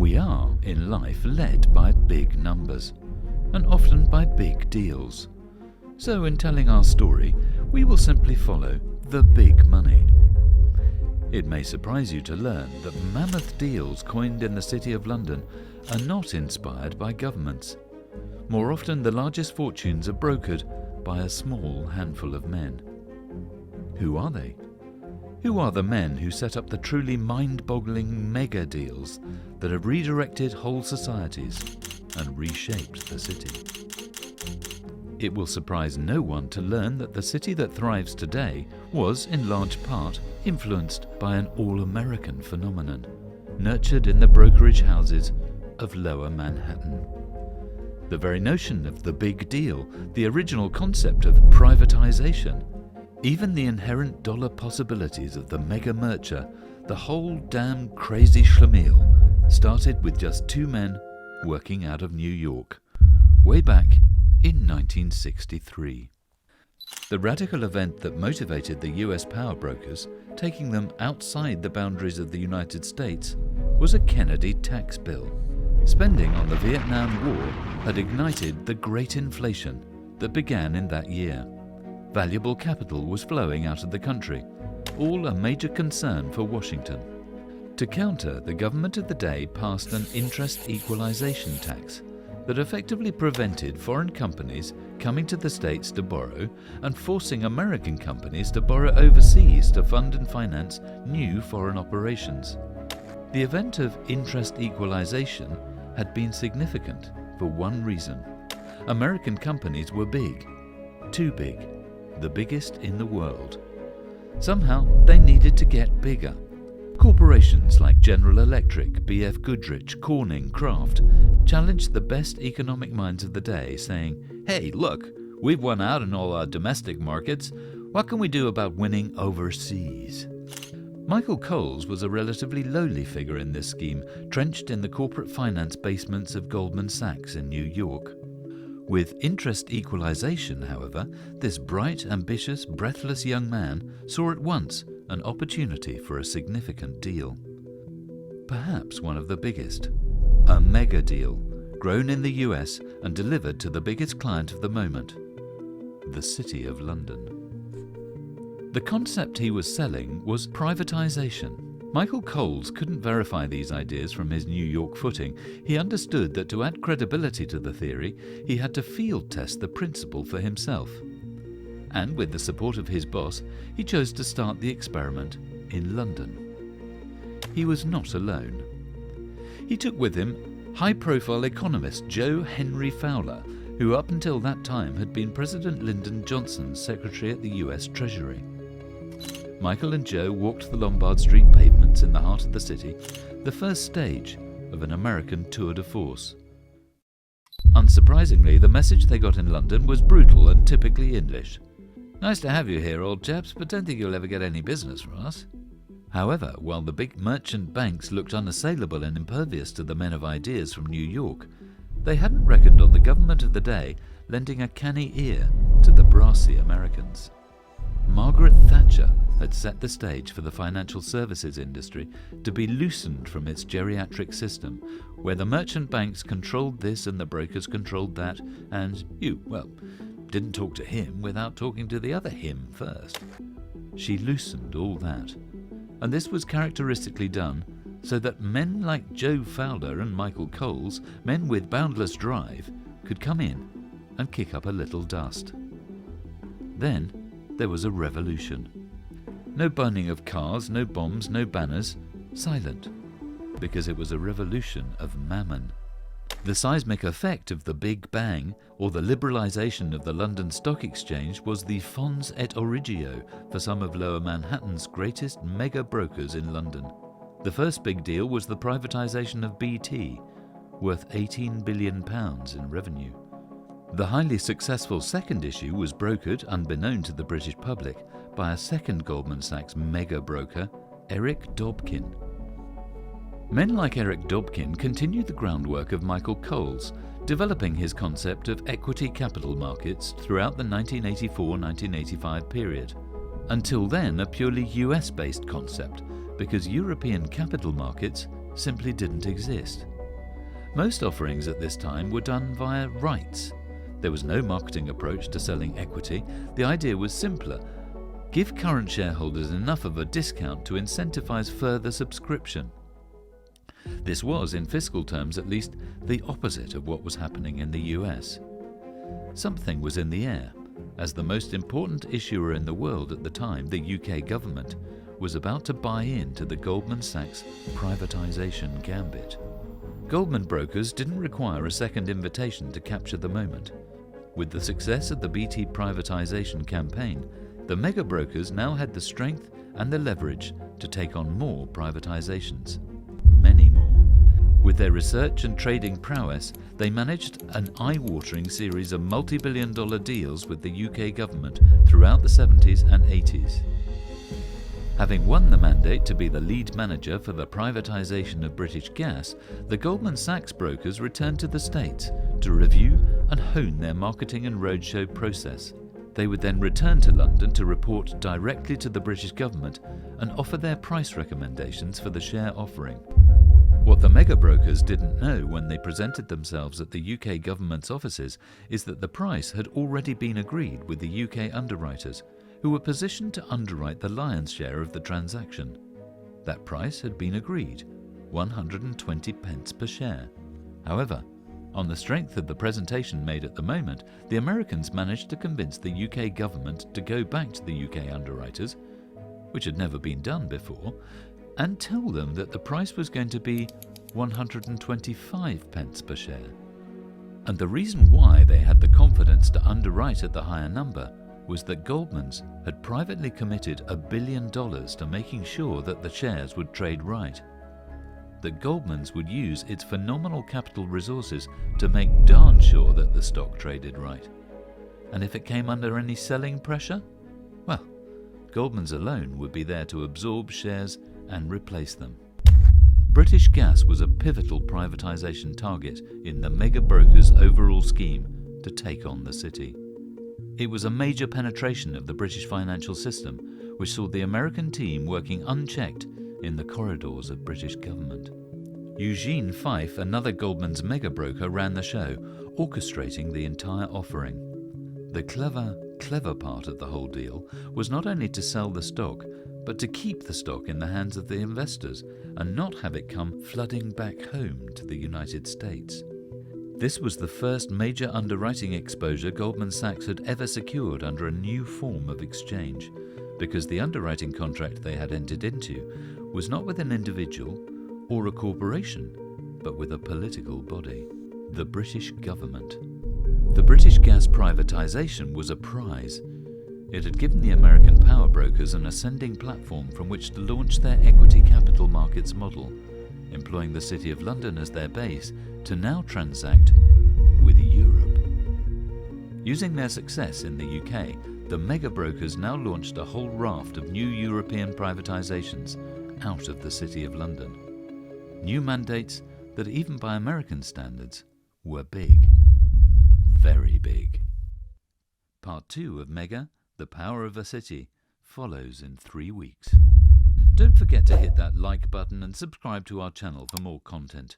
We are, in life, led by big numbers, and often by big deals. So in telling our story, we will simply follow the big money. It may surprise you to learn that mammoth deals coined in the City of London are not inspired by governments. More often, the largest fortunes are brokered by a small handful of men. Who are they? Who are the men who set up the truly mind-boggling mega deals that have redirected whole societies and reshaped the city? It will surprise no one to learn that the city that thrives today was, in large part, influenced by an all-American phenomenon, nurtured in the brokerage houses of Lower Manhattan. The very notion of the big deal, the original concept of privatisation, even the inherent dollar possibilities of the mega merger, the whole damn crazy schlemiel, started with just two men working out of New York, way back in 1963. The radical event that motivated the US power brokers, taking them outside the boundaries of the United States, was a Kennedy tax bill. Spending on the Vietnam War had ignited the great inflation that began in that year. Valuable capital was flowing out of the country, all a major concern for Washington. To counter, the government of the day passed an interest equalization tax that effectively prevented foreign companies coming to the States to borrow and forcing American companies to borrow overseas to fund and finance new foreign operations. The event of interest equalization had been significant for one reason. American companies were big, too big, the biggest in the world. Somehow they needed to get bigger. Corporations like General Electric, B.F. Goodrich, Corning, Kraft challenged the best economic minds of the day, saying, "Hey, look, we've won out in all our domestic markets. What can we do about winning overseas?" Michael Coles was a relatively lowly figure in this scheme, trenched in the corporate finance basements of Goldman Sachs in New York. With interest equalization, however, this bright, ambitious, breathless young man saw at once an opportunity for a significant deal. Perhaps one of the biggest. A mega deal, grown in the US and delivered to the biggest client of the moment, the City of London. The concept he was selling was privatisation. Michael Coles couldn't verify these ideas from his New York footing. He understood that to add credibility to the theory, he had to field test the principle for himself. And with the support of his boss, he chose to start the experiment in London. He was not alone. He took with him high-profile economist Joe Henry Fowler, who up until that time had been President Lyndon Johnson's secretary at the US Treasury. Michael and Joe walked the Lombard Street pavements in the heart of the city, the first stage of an American tour de force. Unsurprisingly, the message they got in London was brutal and typically English. "Nice to have you here, old chaps, but don't think you'll ever get any business from us." However, while the big merchant banks looked unassailable and impervious to the men of ideas from New York, they hadn't reckoned on the government of the day lending a canny ear to the brassy Americans. Margaret Thatcher had set the stage for the financial services industry to be loosened from its geriatric system, where the merchant banks controlled this and the brokers controlled that, and you, well, didn't talk to him without talking to the other him first. She loosened all that, and this was characteristically done so that men like Joe Fowler and Michael Coles, men with boundless drive, could come in and kick up a little dust. Then there was a revolution. No burning of cars, no bombs, no banners, silent, because it was a revolution of mammon. The seismic effect of the Big Bang, or the liberalisation of the London Stock Exchange, was the fons et origio for some of Lower Manhattan's greatest mega brokers in London. The first big deal was the privatisation of BT, worth £18 billion in revenue. The highly successful second issue was brokered, unbeknown to the British public, by a second Goldman Sachs mega broker, Eric Dobkin. Men like Eric Dobkin continued the groundwork of Michael Coles, developing his concept of equity capital markets throughout the 1984-1985 period. Until then, a purely US-based concept, because European capital markets simply didn't exist. Most offerings at this time were done via rights. There was no marketing approach to selling equity. The idea was simpler. Give current shareholders enough of a discount to incentivize further subscription. This was, in fiscal terms at least, the opposite of what was happening in the US. Something was in the air, as the most important issuer in the world at the time, the UK government, was about to buy into the Goldman Sachs privatisation gambit. Goldman brokers didn't require a second invitation to capture the moment. With the success of the BT privatisation campaign, the mega brokers now had the strength and the leverage to take on more privatisations. Many more. With their research and trading prowess, they managed an eye-watering series of multi-billion-dollar deals with the UK government throughout the 70s and 80s. Having won the mandate to be the lead manager for the privatisation of British Gas, the Goldman Sachs brokers returned to the States to review and hone their marketing and roadshow process. They would then return to London to report directly to the British government and offer their price recommendations for the share offering. What the mega brokers didn't know when they presented themselves at the UK government's offices is that the price had already been agreed with the UK underwriters, who were positioned to underwrite the lion's share of the transaction. That price had been agreed, 120 pence per share. However, on the strength of the presentation made at the moment, the Americans managed to convince the UK government to go back to the UK underwriters, which had never been done before, and tell them that the price was going to be 125 pence per share. And the reason why they had the confidence to underwrite at the higher number was that Goldman's had privately committed $1 billion to making sure that the shares would trade right. That Goldman's would use its phenomenal capital resources to make darn sure that the stock traded right. And if it came under any selling pressure, well, Goldman's alone would be there to absorb shares and replace them. British Gas was a pivotal privatisation target in the mega brokers' overall scheme to take on the city. It was a major penetration of the British financial system, which saw the American team working unchecked in the corridors of British government. Eugene Fife, another Goldman's mega broker, ran the show, orchestrating the entire offering. The clever part of the whole deal was not only to sell the stock, but to keep the stock in the hands of the investors and not have it come flooding back home to the United States. This was the first major underwriting exposure Goldman Sachs had ever secured under a new form of exchange, because the underwriting contract they had entered into was not with an individual or a corporation, but with a political body, the British government. The British Gas privatisation was a prize. It had given the American power brokers an ascending platform from which to launch their equity capital markets model, employing the City of London as their base to now transact with Europe. Using their success in the UK, the mega brokers now launched a whole raft of new European privatisations out of the City of London. New mandates that, even by American standards, were big. Very big. Part 2 of Mega, The Power of a City, follows in 3 weeks. Don't forget to hit that like button and subscribe to our channel for more content.